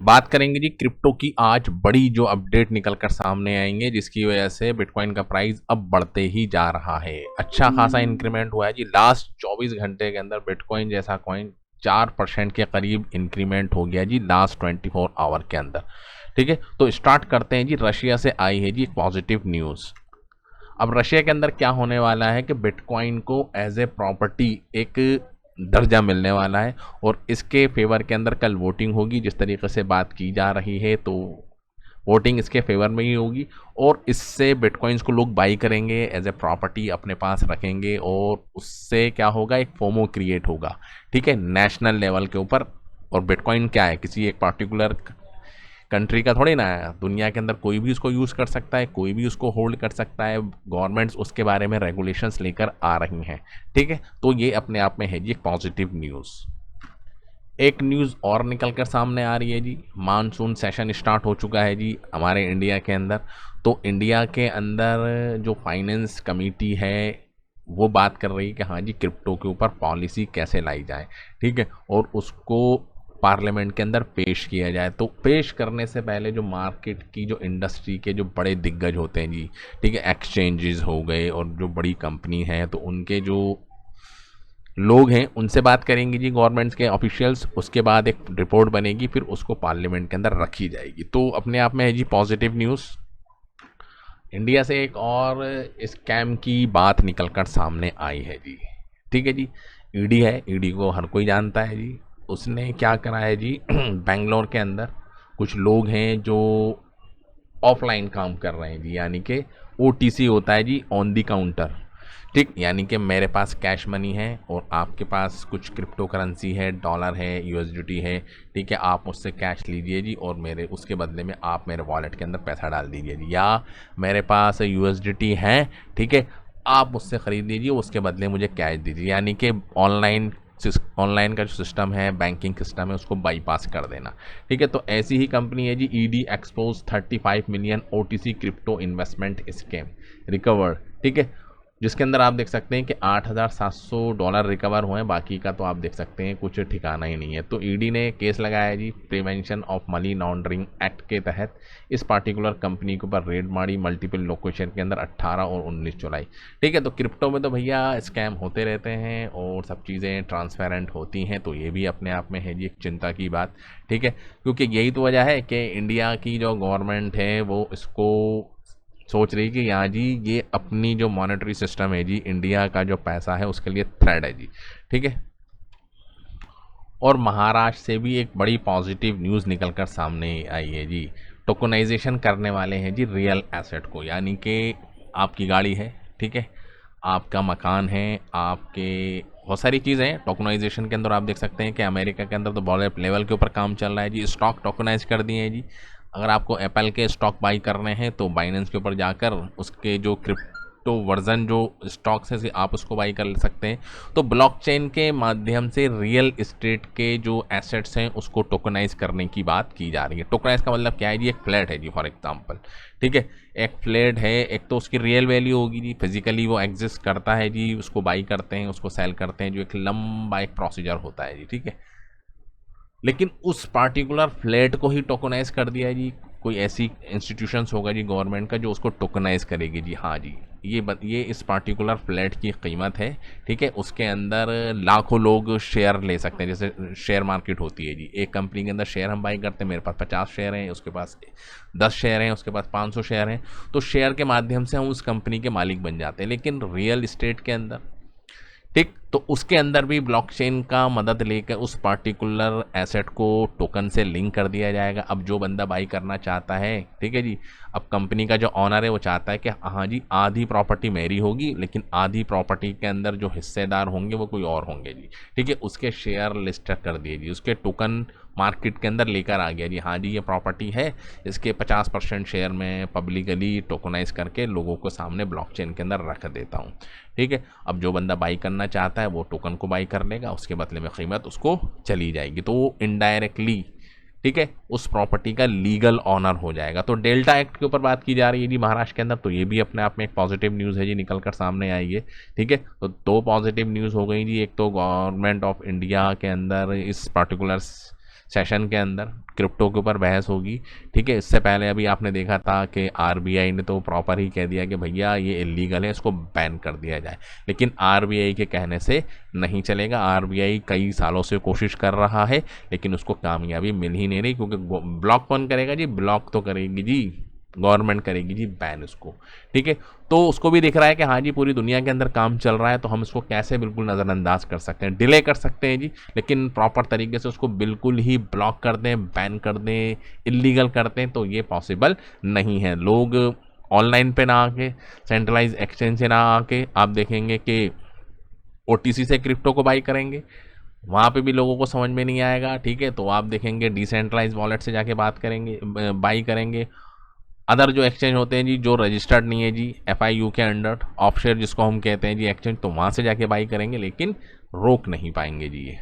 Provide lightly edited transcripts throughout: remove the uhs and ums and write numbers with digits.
बात करेंगे जी क्रिप्टो की। आज बड़ी जो अपडेट निकल कर सामने आएंगे जिसकी वजह से बिटकॉइन का प्राइस अब बढ़ते ही जा रहा है। अच्छा खासा इंक्रीमेंट हुआ है जी लास्ट 24 घंटे के अंदर। बिटकॉइन जैसा कॉइन 4% के करीब इंक्रीमेंट हो गया जी लास्ट 24 आवर के अंदर। ठीक है, तो स्टार्ट करते हैं जी। रशिया से आई है जी एक पॉजिटिव न्यूज़। अब रशिया के अंदर क्या होने वाला है कि बिटकॉइन को एज ए प्रॉपर्टी एक दर्जा मिलने वाला है और इसके फेवर के अंदर कल वोटिंग होगी। जिस तरीके से बात की जा रही है तो वोटिंग इसके फेवर में ही होगी और इससे बिटकॉइंस को लोग बाई करेंगे, एज ए प्रॉपर्टी अपने पास रखेंगे और उससे क्या होगा, एक फोमो क्रिएट होगा। ठीक है, नेशनल लेवल के ऊपर। और बिटकॉइन क्या है, किसी एक पार्टिकुलर कंट्री का थोड़ी ना है। दुनिया के अंदर कोई भी उसको यूज़ कर सकता है, कोई भी उसको होल्ड कर सकता है। गवर्नमेंट्स उसके बारे में रेगुलेशंस लेकर आ रही हैं। ठीक है, तो ये अपने आप में है जी एक पॉजिटिव न्यूज़। एक न्यूज़ और निकल कर सामने आ रही है जी। मानसून सेशन स्टार्ट हो चुका है जी हमारे इंडिया के अंदर। तो इंडिया के अंदर जो फाइनेंस कमेटी है वो बात कर रही है कि हाँ जी क्रिप्टो के ऊपर पॉलिसी कैसे लाई जाए। ठीक है, और उसको पार्लियामेंट के अंदर पेश किया जाए। तो पेश करने से पहले जो मार्केट की जो इंडस्ट्री के जो बड़े दिग्गज होते हैं जी, ठीक है, एक्सचेंजेस हो गए और जो बड़ी कंपनी हैं, तो उनके जो लोग हैं उनसे बात करेंगे जी गवर्नमेंट्स के ऑफिशियल्स। उसके बाद एक रिपोर्ट बनेगी, फिर उसको पार्लियामेंट के अंदर रखी जाएगी। तो अपने आप में है जी पॉजिटिव न्यूज़। इंडिया से एक और स्कैम की बात निकल कर सामने आई है जी। ठीक है जी, ईडी है, ईडी को हर कोई जानता है जी। उसने क्या करा है जी बेंगलोर के अंदर कुछ लोग हैं जो ऑफलाइन काम कर रहे हैं जी, यानी कि ओटीसी होता है जी, ऑन दी काउंटर। ठीक, यानी कि मेरे पास कैश मनी है और आपके पास कुछ क्रिप्टो करेंसी है, डॉलर है, यूएसडीटी है। ठीक है, आप मुझसे कैश लीजिए जी और मेरे उसके बदले में आप मेरे वॉलेट के अंदर पैसा डाल दीजिए जी। या मेरे पास यूएसडीटी है, ठीक है, आप मुझसे ख़रीद लीजिए, उसके बदले मुझे कैश दीजिए। यानी कि ऑनलाइन का जो सिस्टम है, बैंकिंग सिस्टम है, उसको बाईपास कर देना। ठीक है, तो ऐसी ही कंपनी है जी ED expose 35 million OTC crypto investment scam recovered. ठीक है, जिसके अंदर आप देख सकते हैं कि $8,700 रिकवर हुए हैं। बाकी का तो आप देख सकते हैं कुछ ठिकाना ही नहीं है। तो ईडी ने केस लगाया है जी prevention of money laundering act के तहत। इस पार्टिकुलर कंपनी के ऊपर रेड मारी मल्टीपल लोकेशन के अंदर 18 और 19 जुलाई। ठीक है, तो क्रिप्टो में तो भैया स्कैम होते रहते हैं और सब चीज़ें ट्रांसपेरेंट होती हैं, तो ये भी अपने आप में है जी एक चिंता की बात। ठीक है, क्योंकि यही तो वजह है कि इंडिया की जो गवर्नमेंट है वो इसको सोच रही कि यहाँ जी ये अपनी जो मॉनेटरी सिस्टम है जी, इंडिया का जो पैसा है उसके लिए थ्रेड है जी। ठीक है, और महाराष्ट्र से भी एक बड़ी पॉजिटिव न्यूज़ निकलकर सामने आई है जी। टोकनाइजेशन करने वाले हैं जी रियल एसेट को, यानी कि आपकी गाड़ी है, ठीक है, आपका मकान है, आपके बहुत सारी चीज़ें हैं। टोकनाइजेशन के अंदर आप देख सकते हैं कि अमेरिका के अंदर तो बहुत लेवल के ऊपर काम चल रहा है जी। स्टॉक टोकनाइज कर दिए हैं जी। अगर आपको एप्पल के स्टॉक बाई करने हैं तो बाइनेंस के ऊपर जाकर उसके जो क्रिप्टो वर्जन जो स्टॉक्स है आप उसको बाई कर सकते हैं। तो ब्लॉकचेन के माध्यम से रियल इस्टेट के जो एसेट्स हैं उसको टोकनाइज करने की बात की जा रही है। टोकनाइज का मतलब क्या है जी, एक फ्लैट है जी फॉर एग्जांपल। ठीक है, एक फ्लैट है, एक तो उसकी रियल वैल्यू होगी जी, फिजिकली वो एग्जिस्ट करता है जी, उसको बाई करते हैं, उसको सेल करते हैं, जो एक लंबा एक प्रोसीजर होता है जी। ठीक है, लेकिन उस पार्टिकुलर फ्लैट को ही टोकनाइज कर दिया है जी। कोई ऐसी इंस्टीट्यूशंस होगा जी गवर्नमेंट का जो उसको टोकनाइज करेगी जी। हाँ जी, ये इस पार्टिकुलर फ्लैट की कीमत है। ठीक है, उसके अंदर लाखों लोग शेयर ले सकते हैं। जैसे शेयर मार्केट होती है जी, एक कंपनी के अंदर शेयर हम बाई करते हैं, मेरे पास 50 शेयर हैं, उसके पास 10 शेयर हैं, उसके पास 500 शेयर हैं। तो शेयर के माध्यम से हम उस कंपनी के मालिक बन जाते हैं। लेकिन रियल इस्टेट के अंदर, ठीक, तो उसके अंदर भी ब्लॉकचेन का मदद लेकर उस पार्टिकुलर एसेट को टोकन से लिंक कर दिया जाएगा। अब जो बंदा बाई करना चाहता है, ठीक है जी, अब कंपनी का जो ऑनर है वो चाहता है कि हाँ जी आधी प्रॉपर्टी मेरी होगी, लेकिन आधी प्रॉपर्टी के अंदर जो हिस्सेदार होंगे वो कोई और होंगे जी। ठीक है, उसके शेयर लिस्ट कर दिए जी, उसके टोकन मार्केट के अंदर लेकर आ गया जी। हाँ जी, ये प्रॉपर्टी है, इसके 50% शेयर में पब्लिकली टोकनाइज करके लोगों को सामने ब्लॉकचेन के अंदर रख देता हूँ। ठीक है, अब जो बंदा बाई करना चाहता है वो टोकन को बाई कर लेगा, उसके बदले में कीमत उसको चली जाएगी। तो वो इनडायरेक्टली, ठीक है, उस प्रॉपर्टी का लीगल ऑनर हो जाएगा। तो डेल्टा एक्ट के ऊपर बात की जा रही है जी महाराष्ट्र के अंदर। तो ये भी अपने आप में एक पॉजिटिव न्यूज़ है जी, निकल कर सामने आई है। ठीक है, तो पॉजिटिव न्यूज़ हो गई जी। एक तो गवर्नमेंट ऑफ इंडिया के अंदर इस पर्टिकुलर सेशन के अंदर क्रिप्टो के ऊपर बहस होगी, ठीक है। इससे पहले अभी आपने देखा था कि आरबीआई ने तो प्रॉपर ही कह दिया कि भैया ये इलीगल है, इसको बैन कर दिया जाए, लेकिन आरबीआई के कहने से नहीं चलेगा। आरबीआई कई सालों से कोशिश कर रहा है लेकिन उसको कामयाबी मिल ही नहीं रही, क्योंकि ब्लॉक कौन करेगा जी? ब्लॉक तो करेगी जी गवर्नमेंट, करेगी जी बैन उसको, ठीक है। तो उसको भी दिख रहा है कि हाँ जी पूरी दुनिया के अंदर काम चल रहा है, तो हम इसको कैसे बिल्कुल नज़रअंदाज कर सकते हैं, डिले कर सकते हैं जी, लेकिन प्रॉपर तरीके से उसको बिल्कुल ही ब्लॉक कर दें, बैन कर दें, इलीगल कर दें, तो ये पॉसिबल नहीं है। लोग ऑनलाइन पे ना आके, सेंट्रलाइज एक्सचेंज से ना आके आप देखेंगे कि ओटीसी से क्रिप्टो को बाई करेंगे, वहाँ पे भी लोगों को समझ में नहीं आएगा, ठीक है। तो आप देखेंगे डिसेंट्रलाइज वॉलेट से जाके बात करेंगे, बाई करेंगे। अदर जो एक्सचेंज होते हैं जी, जो रजिस्टर्ड नहीं है जी FIU के अंडर, ऑफशेयर जिसको हम कहते हैं जी एक्सचेंज, तो वहाँ से जाके बाई करेंगे, लेकिन रोक नहीं पाएंगे जी ये।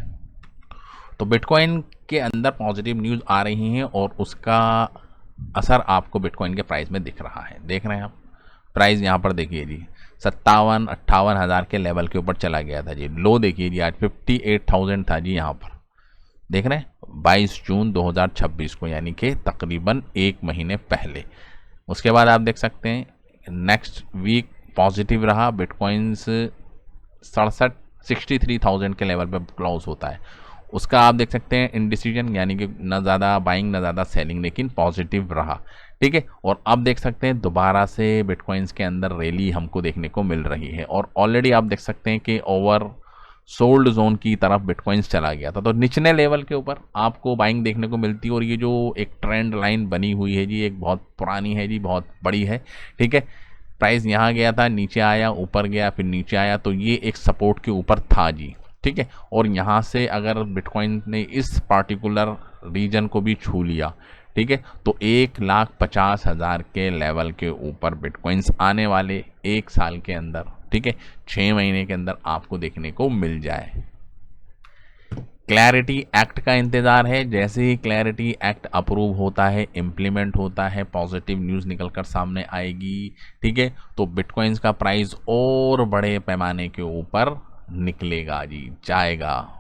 तो बिटकॉइन के अंदर पॉजिटिव न्यूज़ आ रही हैं और उसका असर आपको बिटकॉइन के प्राइस में दिख रहा है। देख रहे हैं आप प्राइस, यहाँ पर देखिए जी 57-58 हज़ार के लेवल के ऊपर चला गया था जी। लो देखिए जी आज 58,000 था जी यहाँ पर, देख रहे हैं 22 जून 2026 को, यानी कि तकरीबन एक महीने पहले। उसके बाद आप देख सकते हैं नेक्स्ट वीक पॉजिटिव रहा, बिटकॉइंस 63,000 के लेवल पे क्लोज होता है। उसका आप देख सकते हैं इंडिसीजन, यानी कि ना ज़्यादा बाइंग ना ज़्यादा सेलिंग, लेकिन पॉजिटिव रहा, ठीक है। और अब देख सकते हैं दोबारा से बिटकॉइंस के अंदर रैली हमको देखने को मिल रही है, और ऑलरेडी आप देख सकते हैं कि ओवर सोल्ड जोन की तरफ बिटकॉइंस चला गया था। तो निचले लेवल के ऊपर आपको बाइंग देखने को मिलती है, और ये जो एक ट्रेंड लाइन बनी हुई है जी, एक बहुत पुरानी है जी, बहुत बड़ी है, ठीक है। प्राइस यहाँ गया था, नीचे आया, ऊपर गया, फिर नीचे आया, तो ये एक सपोर्ट के ऊपर था जी, ठीक है। और यहाँ से अगर बिटकॉइन ने इस पार्टिकुलर रीजन को भी छू लिया, ठीक है, तो 1,50,000 के लेवल के ऊपर बिटकॉइंस आने वाले एक साल के अंदर, ठीक है, 6 महीने के अंदर आपको देखने को मिल जाए। क्लैरिटी एक्ट का इंतज़ार है, जैसे ही क्लैरिटी एक्ट अप्रूव होता है, इम्प्लीमेंट होता है, पॉजिटिव न्यूज़ निकल कर सामने आएगी, ठीक है, तो बिटकॉइंस का प्राइस और बड़े पैमाने के ऊपर निकलेगा जी, जाएगा,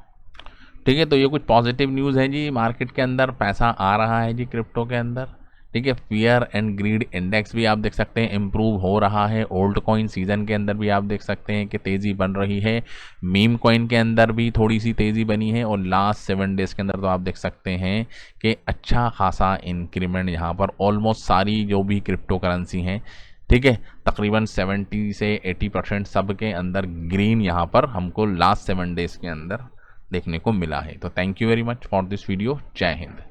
ठीक है। तो ये कुछ पॉजिटिव न्यूज़ है जी, मार्केट के अंदर पैसा आ रहा है जी क्रिप्टो के अंदर, ठीक है। फियर एंड ग्रीड इंडेक्स भी आप देख सकते हैं इम्प्रूव हो रहा है, ओल्ड कॉइन सीजन के अंदर भी आप देख सकते हैं कि तेज़ी बन रही है, मीम कॉइन के अंदर भी थोड़ी सी तेज़ी बनी है, और लास्ट 7 डेज़ के अंदर तो आप देख सकते हैं कि अच्छा खासा इंक्रीमेंट यहाँ पर ऑलमोस्ट सारी जो भी क्रिप्टो करेंसी हैं, ठीक है, तकरीबन 70 से 80% सब के अंदर ग्रीन यहाँ पर हमको लास्ट 7 डेज़ के अंदर देखने को मिला है। तो thank you very much for this video. जय हिंद।